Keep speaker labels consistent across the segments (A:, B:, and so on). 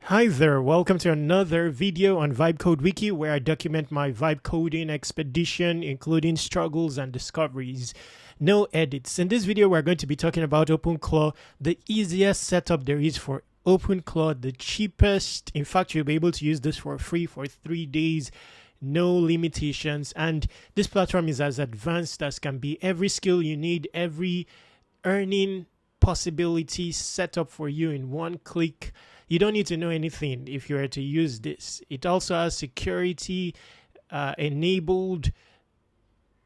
A: Hi there, welcome to another video on Vibe Code Wiki where I document my vibe coding expedition, including struggles and discoveries. No edits. In this video, we're going to be talking about OpenClaw, the easiest setup there is for OpenClaw, the cheapest. In fact, you'll be able to use this for free for 3 days, no limitations. And this platform is as advanced as can be. Every skill you need, every earning possibility set up for you in one click. You don't need to know anything if you were to use this. It also has security enabled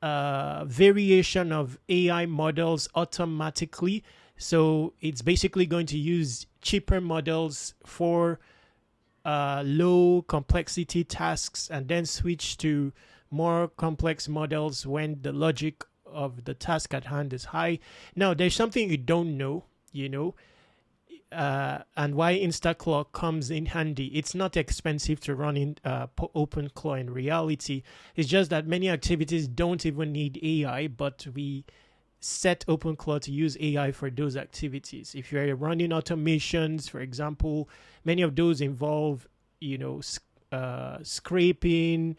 A: variation of AI models automatically. So it's basically going to use cheaper models for low complexity tasks and then switch to more complex models when the logic of the task at hand is high. Now, there's something you don't know, and why InstaClaw comes in handy. It's not expensive to run in OpenClaw in reality. It's just that many activities don't even need AI, but we set OpenClaw to use AI for those activities. If you're running automations, for example, many of those involve, scraping,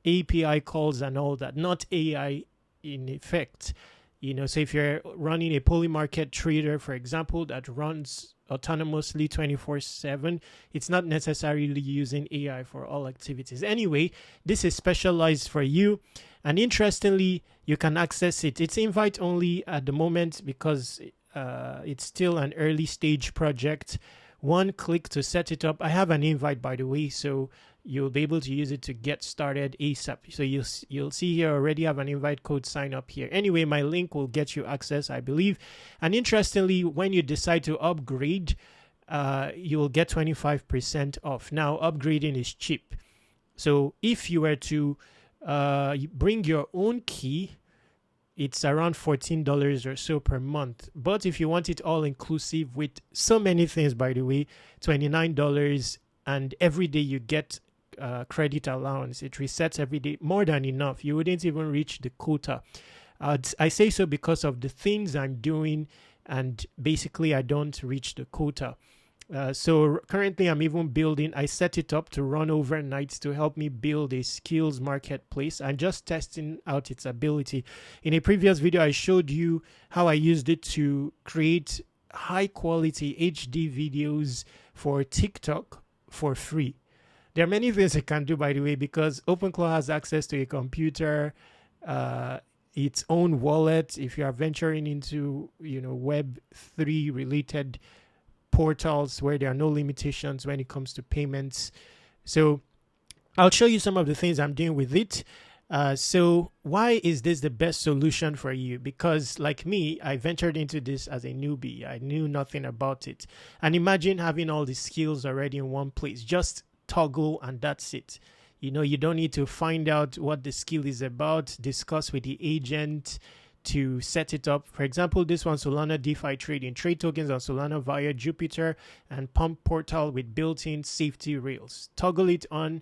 A: API calls and all that, not AI in effect. So if you're running a polymarket trader, for example, that runs autonomously 24/7, it's not necessarily using AI for all activities. Anyway, this is specialized for you. And interestingly, you can access it. It's invite only at the moment because it's still an early stage project. One click to set it up. I have an invite, by the way, so you'll be able to use it to get started ASAP. So you'll see here, already have an invite code, sign up here. Anyway, my link will get you access, I believe. And interestingly, when you decide to upgrade, you will get 25% off. Now, upgrading is cheap. So if you were to bring your own key, it's around $14 or so per month. But if you want it all inclusive with so many things, by the way, $29, and every day you get credit allowance. It resets every day, more than enough. You wouldn't even reach the quota. I say so because of the things I'm doing, and basically I don't reach the quota. So currently I'm even building, I set it up to run overnight to help me build a skills marketplace. I'm just testing out its ability. In a previous video, I showed you how I used it to create high quality HD videos for TikTok for free. There are many things it can do, by the way, because OpenClaw has access to a computer, its own wallet. If you are venturing into, Web3 related portals where there are no limitations when it comes to payments. So I'll show you some of the things I'm doing with it. So why is this the best solution for you? Because like me, I ventured into this as a newbie. I knew nothing about it. And imagine having all the skills already in one place. Just toggle and that's it. You don't need to find out what the skill is about, discuss with the agent to set it up. For example, this one, Solana DeFi trading, trade tokens on Solana via Jupiter and Pump portal with built-in safety rails. Toggle it on.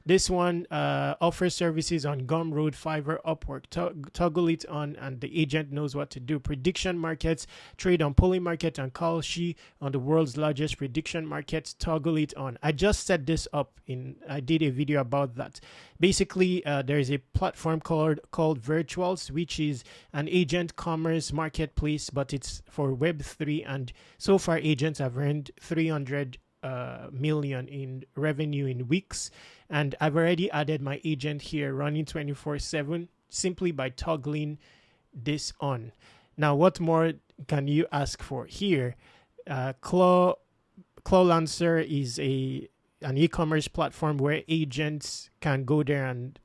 A: This one offers services on Gumroad, Fiverr, Upwork. Toggle it on and the agent knows what to do. Prediction markets, trade on Polymarket and Kalshi on the world's largest prediction markets. Toggle it on. I just set this up I did a video about that. Basically, there is a platform called Virtuals, which is an agent commerce marketplace, but it's for Web3. And so far, agents have earned 300 million in revenue in weeks, and I've already added my agent here running 24/7 simply by toggling this on. Now, what more can you ask for here? Claw Lancer is an e-commerce platform where agents can go there and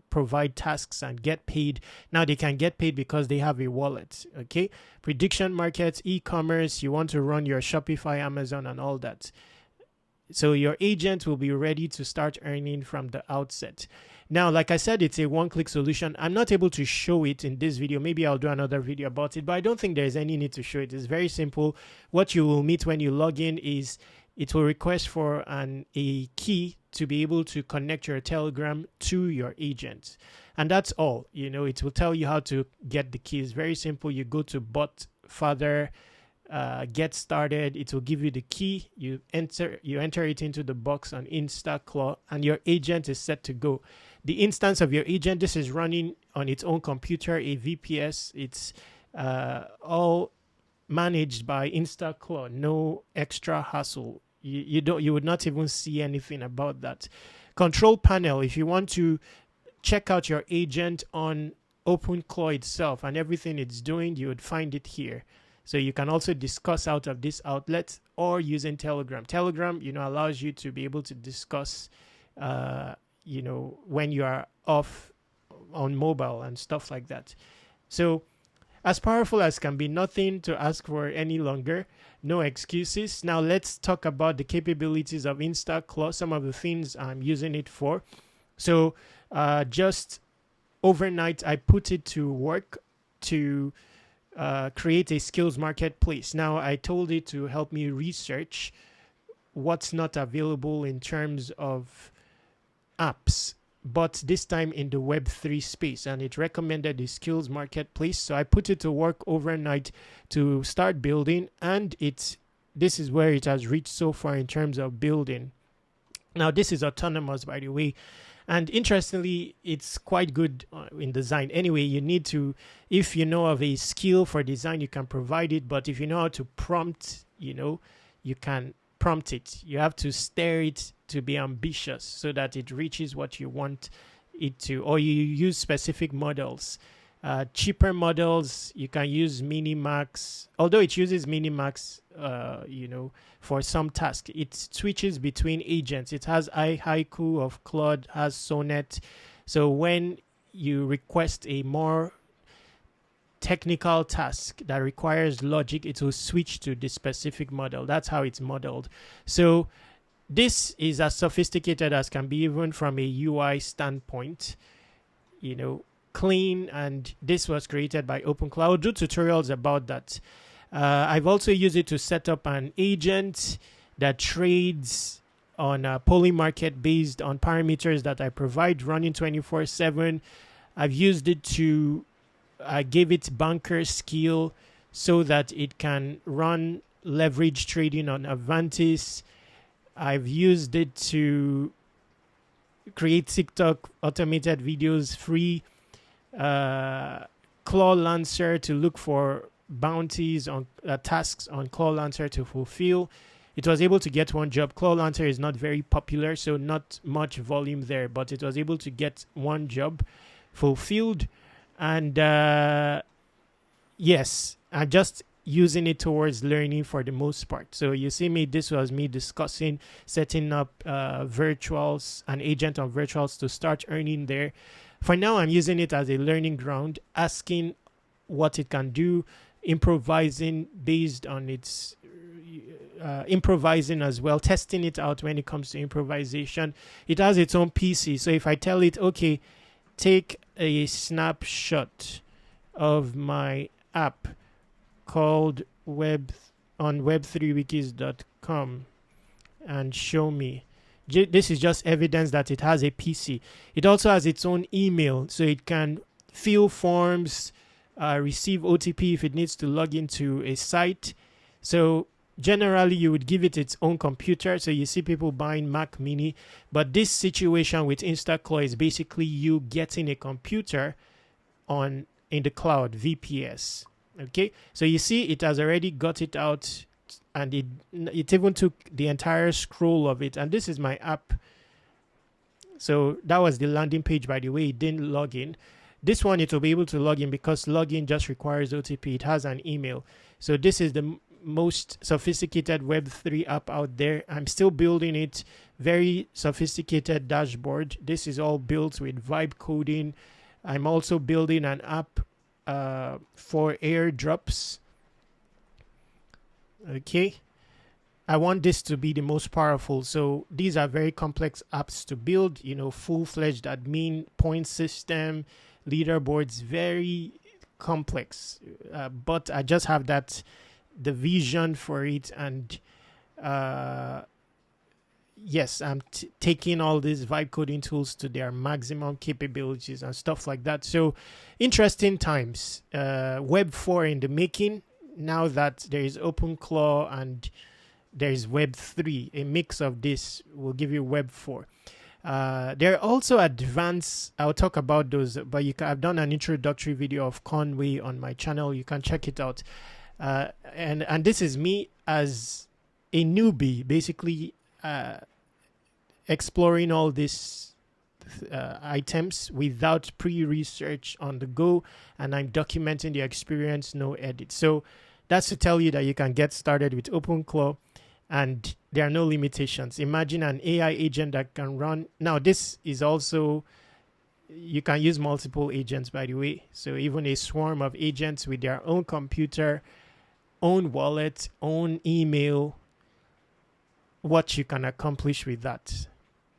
A: provide tasks and get paid. Now they can get paid because they have a wallet. Okay, prediction markets, e-commerce, you want to run your Shopify, Amazon and all that. So your agent will be ready to start earning from the outset. Now, like I said, it's a one-click solution. I'm not able to show it in this video. Maybe I'll do another video about it, but I don't think there's any need to show it. It's very simple. What you will meet when you log in is it will request for a key to be able to connect your Telegram to your agent. And that's all. It will tell you how to get the keys. Very simple. You go to bot father get started. It will give you the key. You enter it into the box on InstaClaw, and your agent is set to go. The instance of your agent, this is running on its own computer, a VPS. It's all managed by InstaClaw. No extra hassle. You would not even see anything about that. Control panel. If you want to check out your agent on OpenClaw itself and everything it's doing, you would find it here. So you can also discuss out of this outlet or using Telegram. Telegram, allows you to be able to discuss, when you are off on mobile and stuff like that. So as powerful as can be, nothing to ask for any longer. No excuses. Now let's talk about the capabilities of InstaClaw, some of the things I'm using it for. So just overnight, I put it to work to create a skills marketplace. Now, I told it to help me research what's not available in terms of apps, but this time in the Web3 space, and it recommended the skills marketplace. So I put it to work overnight to start building, and this is where it has reached so far in terms of building. Now, this is autonomous, by the way. And interestingly, it's quite good in design. Anyway, you need to, if you know of a skill for design, you can provide it. But if you know how to prompt, you can prompt it. You have to stir it to be ambitious so that it reaches what you want it to. Or you use specific models. Cheaper models, you can use Minimax. Although it uses Minimax, for some tasks, it switches between agents. It has iHaiku of Claude, has Sonnet. So when you request a more technical task that requires logic, it will switch to the specific model. That's how it's modeled. So this is as sophisticated as can be, even from a UI standpoint. Clean, and this was created by OpenClaw. I'll do tutorials about that. I've also used it to set up an agent that trades on a poly market based on parameters that I provide, running 24/7. I've used it to give it banker skill so that it can run leverage trading on Avantis. I've used it to create TikTok automated videos free. Claw Lancer to look for bounties on tasks on Claw Lancer to fulfill. It was able to get one job. Claw Lancer is not very popular, so not much volume there, but it was able to get one job fulfilled. And yes, I'm just using it towards learning for the most part. So you see this was me discussing setting up virtuals, an agent on virtuals to start earning there. For now, I'm using it as a learning ground, asking what it can do, improvising based on its improvising as well, testing it out when it comes to improvisation. It has its own PC. So if I tell it, okay, take a snapshot of my app called on web3wikis.com and show me. This is just evidence that it has a PC. It also has its own email, so it can fill forms, receive OTP if it needs to log into a site. So generally, you would give it its own computer. So you see people buying Mac Mini. But this situation with InstaClaw is basically you getting a computer in the cloud, VPS. Okay, so you see it has already got it out, and it even took the entire scroll of it. And this is my app. So that was the landing page, by the way. It didn't log in. This one, it will be able to log in because login just requires OTP. It has an email. So this is the most sophisticated Web3 app out there. I'm still building it. Very sophisticated dashboard. This is all built with vibe coding. I'm also building an app for airdrops. Okay, I want this to be the most powerful. So these are very complex apps to build, full-fledged admin, point system, leaderboards, very complex. But I just have the vision for it. And yes, I'm taking all these vibe coding tools to their maximum capabilities and stuff like that. So interesting times. Web 4 in the making. now that there is OpenClaw and there is Web 3, a mix of this will give you Web 4. There are also advanced, I'll talk about those, but I've done an introductory video of Conway on my channel. You can check it out. And this is me as a newbie, basically exploring all these items without pre-research on the go, and I'm documenting the experience, no edit. So that's to tell you that you can get started with OpenClaw, and there are no limitations. Imagine an AI agent that can run. Now, this is also, you can use multiple agents, by the way. So even a swarm of agents with their own computer, own wallet, own email, what you can accomplish with that.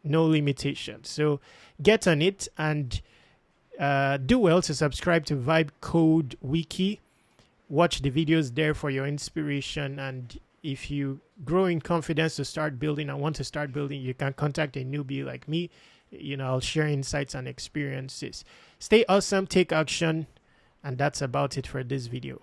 A: No limitations. So get on it, and do well to subscribe to Vibe Code Wiki. Watch the videos there for your inspiration, and if you grow in confidence to start building and want to start building, you can contact a newbie like me. I'll share insights and experiences. Stay awesome, take action, and that's about it for this video.